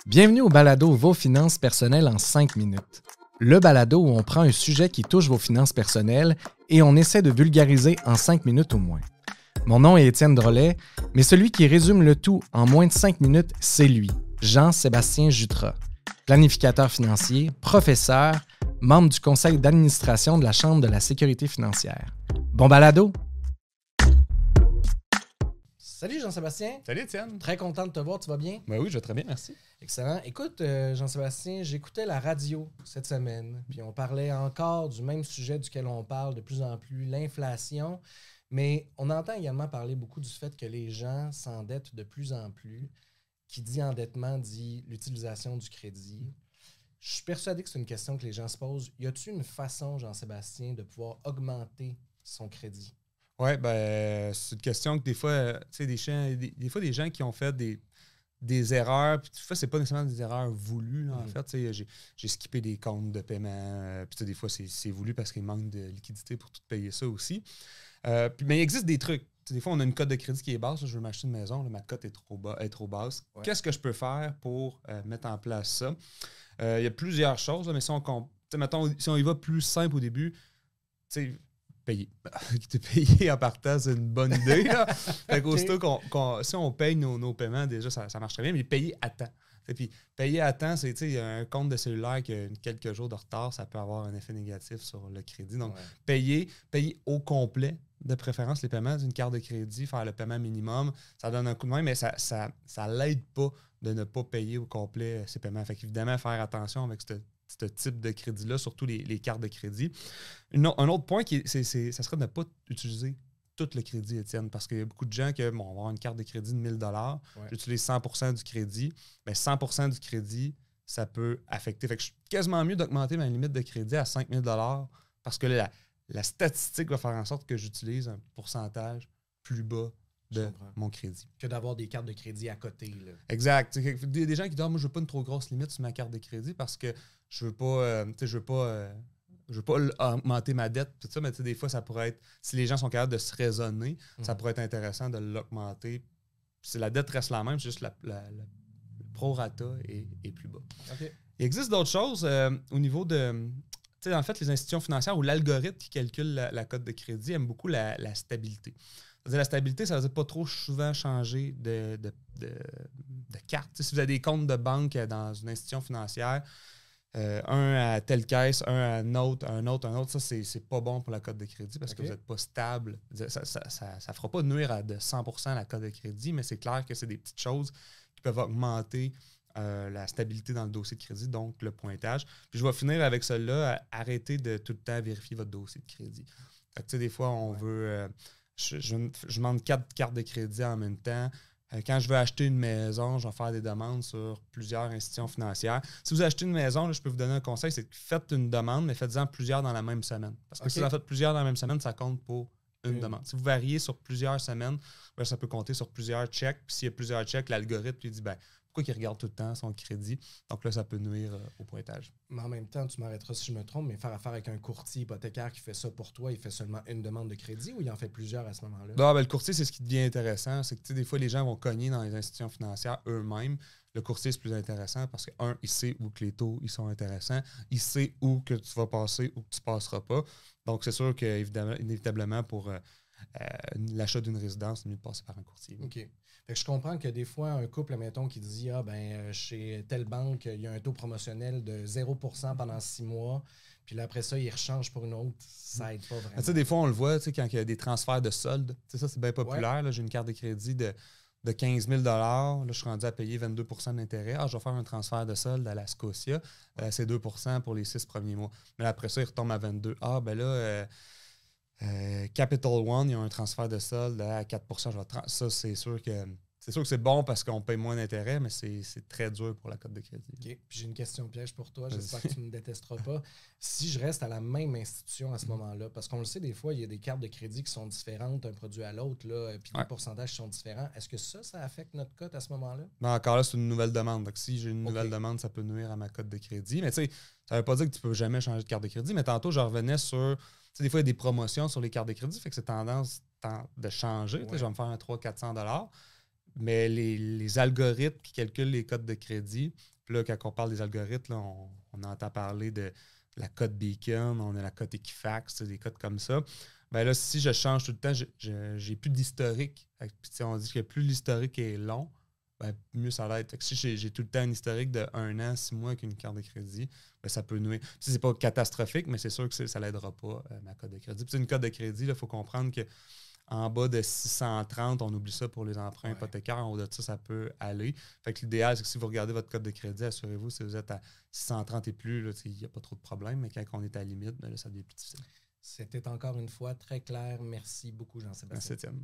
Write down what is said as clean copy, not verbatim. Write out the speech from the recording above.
Bienvenue au balado Vos finances personnelles en 5 minutes. Le balado où on prend un sujet qui touche vos finances personnelles et on essaie de vulgariser en 5 minutes au moins. Mon nom est Étienne Drolet, mais celui qui résume le tout en moins de 5 minutes, c'est lui, Jean-Sébastien Jutras, planificateur financier, professeur, membre du conseil d'administration de la Chambre de la sécurité financière. Bon balado! Salut Jean-Sébastien. Salut Étienne. Très content de te voir, tu vas bien? Ben oui, je vais très bien, merci. Excellent. Écoute, Jean-Sébastien, j'écoutais la radio cette semaine, puis on parlait encore du même sujet duquel on parle de plus en plus, l'inflation, mais on entend également parler beaucoup du fait que les gens s'endettent de plus en plus. Qui dit endettement dit l'utilisation du crédit. Je suis persuadé que c'est une question que les gens se posent. Y a-t-il une façon, Jean-Sébastien, de pouvoir augmenter son crédit? Oui, ben c'est une question que des fois, tu sais, des fois, des gens qui ont fait des erreurs, puis des fois, c'est pas nécessairement des erreurs voulues, là, en fait. Tu sais, j'ai skippé des comptes de paiement, puis des fois, c'est voulu parce qu'il manque de liquidité pour tout payer ça aussi. Mais il existe des trucs. T'sais, des fois, on a une cote de crédit qui est basse. Là, je veux m'acheter une maison, là, ma cote est trop basse. Ouais. Qu'est-ce que je peux faire pour mettre en place ça? Il y a plusieurs choses, là, mais mettons, si on y va plus simple au début, payer. Payer en partant, c'est une bonne idée. Fait qu'aussitôt si on paye nos paiements, déjà, ça marche très bien, mais payer à temps. Puis payer à temps, c'est un compte de cellulaire qui a quelques jours de retard, ça peut avoir un effet négatif sur le crédit. Donc, payer au complet, de préférence les paiements d'une carte de crédit, faire le paiement minimum, ça donne un coup de main, mais ça l'aide pas de ne pas payer au complet ses paiements. Fait qu'évidemment, faire attention avec ce type de crédit-là, surtout les cartes de crédit. Un autre point, ça serait de ne pas utiliser tout le crédit, Étienne, parce qu'il y a beaucoup de gens qui vont avoir une carte de crédit de 1 000 $, j'utilise 100% du crédit. Bien, 100% du crédit, ça peut affecter. Fait que je suis quasiment mieux d'augmenter ma limite de crédit à 5 000 $ parce que là, la statistique va faire en sorte que j'utilise un pourcentage plus bas de mon crédit. Que d'avoir des cartes de crédit à côté. Là. Exact. Des gens qui disent moi, je veux pas une trop grosse limite sur ma carte de crédit parce que je veux pas, je veux pas augmenter ma dette, tout ça, mais des fois, ça pourrait être, si les gens sont capables de se raisonner, ça pourrait être intéressant de l'augmenter. Si la dette reste la même, c'est juste le prorata est plus bas. Okay. Il existe d'autres choses au niveau de... Tu sais, en fait, les institutions financières ou l'algorithme qui calcule la cote de crédit aime beaucoup la stabilité. C'est-à-dire, la stabilité, ça veut dire pas trop souvent changer de carte. T'sais, si vous avez des comptes de banque dans une institution financière, un à telle caisse, un à un autre, ça, c'est pas bon pour la cote de crédit parce que vous n'êtes pas stable. Ça ne fera pas nuire à de 100% la cote de crédit, mais c'est clair que c'est des petites choses qui peuvent augmenter la stabilité dans le dossier de crédit, donc le pointage. Puis je vais finir avec celle-là, arrêtez de tout le temps vérifier votre dossier de crédit. Fait que, des fois, on veut... je demande 4 cartes de crédit en même temps. Quand je veux acheter une maison, je vais faire des demandes sur plusieurs institutions financières. Si vous achetez une maison, là, je peux vous donner un conseil, c'est que faites une demande, mais faites-en plusieurs dans la même semaine. Parce que si vous en faites plusieurs dans la même semaine, ça compte pour une demande. Si vous variez sur plusieurs semaines, ben, ça peut compter sur plusieurs chèques. Puis s'il y a plusieurs chèques, l'algorithme lui dit pourquoi il regarde tout le temps son crédit? Donc là, ça peut nuire au pointage. Mais en même temps, tu m'arrêteras si je me trompe, mais faire affaire avec un courtier hypothécaire qui fait ça pour toi, il fait seulement une demande de crédit ou il en fait plusieurs à ce moment-là? Non, le courtier, c'est ce qui devient intéressant. C'est que des fois, les gens vont cogner dans les institutions financières eux-mêmes. Le courtier, c'est plus intéressant parce que, il sait où que les taux ils sont intéressants. Il sait où que tu vas passer ou que tu ne passeras pas. Donc, c'est sûr qu'inévitablement, pour l'achat d'une résidence, c'est mieux de passer par un courtier. OK. Fait que je comprends que des fois, un couple, mettons, qui dit chez telle banque, il y a un taux promotionnel de 0% pendant 6 mois, puis là, après ça, il rechange pour une autre, ça aide pas vraiment. Des fois, on le voit quand il y a des transferts de soldes. Ça, c'est bien populaire. Là, j'ai une carte de crédit de 15 000 $. Là, je suis rendu à payer 22% d'intérêt. Je vais faire un transfert de solde à la Scotia. C'est 2% pour les 6 premiers mois. Mais là, après ça, il retombe à 22. Capital One, il y a un transfert de solde à 4%. Ça, c'est sûr que c'est bon parce qu'on paye moins d'intérêt, mais c'est très dur pour la cote de crédit. OK. Puis j'ai une question piège pour toi. J'espère que tu ne me détesteras pas. Si je reste à la même institution à ce moment-là, parce qu'on le sait, des fois, il y a des cartes de crédit qui sont différentes d'un produit à l'autre, puis les pourcentages sont différents. Est-ce que ça affecte notre cote à ce moment-là? Non, encore là, c'est une nouvelle demande. Donc, si j'ai une nouvelle demande, ça peut nuire à ma cote de crédit. Mais tu sais, ça ne veut pas dire que tu ne peux jamais changer de carte de crédit. Mais tantôt, je revenais sur... Des fois, il y a des promotions sur les cartes de crédit, fait que c'est tendance de changer. Je vais me faire un 300-400 $. Mais les algorithmes qui calculent les cotes de crédit Puis là, quand on parle des algorithmes, là, on entend parler de la cote Beacon, on a la cote Equifax, des cotes comme ça. Ben là, si je change tout le temps, j'ai plus d'historique. Puis on dit que plus l'historique est long, ben, mieux ça va être. Fait que si j'ai tout le temps un historique de 1 an, 6 mois avec une carte de crédit, ben, ça peut nuire. Puis c'est pas catastrophique, mais c'est sûr que ça l'aidera pas, ma cote de crédit. Puis une cote de crédit, il faut comprendre que en bas de 630, on oublie ça pour les emprunts hypothécaires. En haut de ça, ça peut aller. Fait que l'idéal, c'est que si vous regardez votre code de crédit, assurez-vous, si vous êtes à 630 et plus, il n'y a pas trop de problème. Mais quand on est à la limite, ben là, ça devient plus difficile. C'était encore une fois très clair. Merci beaucoup, Jean-Sébastien. Merci, Étienne.